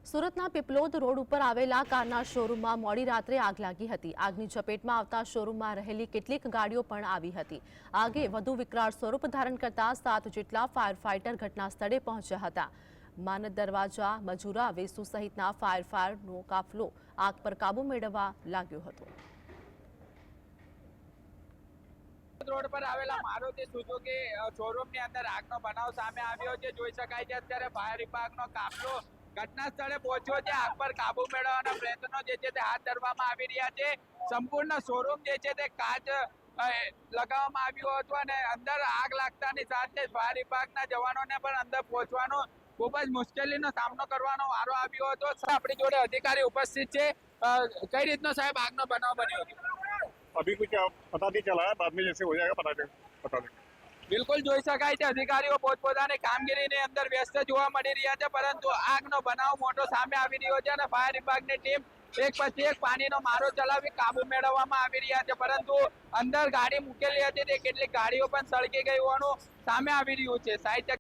સુરતના પીપલોદ રોડ ઉપર આવેલા કારના શોરૂમમાં મોડી રાત્રે આગ લાગી હતી। આગની ઝપેટમાં આવતા શોરૂમમાં રહેલી કેટલીક ગાડીઓ પણ આવી હતી। આગે વધુ વિકરાળ સ્વરૂપ ધારણ કરતા 7 જેટલા ફાયર ફાઇટર ઘટના સ્થળે પહોંચ્યા હતા। માનદ દરવાજા, મજૂરા, વેસુ સહિતના ફાયરનો કાફલો આગ પર કાબુ મેળવવા લાગ્યો હતો। રોડ પર આવેલા મારુતિ સુઝુકી શોરૂમની અંદર આગનો બનાવ સામે આવ્યો છે। જોઈ શકાય છે અત્યારે ફાયર વિભાગનો કાફલો ઘટના સ્થળે પહોંચ્યો છે। આગ પર કાબુ મેળવવાના પ્રયત્નો જે છે તે હાથ ધરવામાં આવી રહ્યા છે। સંપૂર્ણ શોરૂમ જે છે તે કાચ લગાવવામાં આવ્યું હતું અને અંદર આગ લાગતાની સાથે ફાયર વિભાગના જવાનોને પણ અંદર પહોંચવાનો ખૂબ જ મુશ્કેલીનો સામનો કરવાનો વારો આવ્યો હતો। આપણી જોડે અધિકારી ઉપસ્થિત છે। કઈ રીતનો સાહેબ આગનો બનાવ બન્યો હતો? अभी कुछ पता नहीं चला है, बाद में जैसे हो जाएगा पता देंगे। બિલકુલ જોઈ શકાય છે અધિકારીઓ પોતપોતાની કામગીરીની અંદર વ્યસ્ત જોવા મળી રહ્યા છે, પરંતુ આગનો બનાવ મોટો સામે આવી રહ્યો છે અને ફાયર વિભાગની ટીમ એક પછી એક પાણીનો મારો ચલાવી કાબુ મેળવવામાં આવી રહ્યા છે, પરંતુ અંદર ગાડી મૂકેલી હતી તે કેટલીક ગાડીઓ પણ સળગી ગઈ હોવાનું સામે આવી રહ્યું છે। સાહિત્ય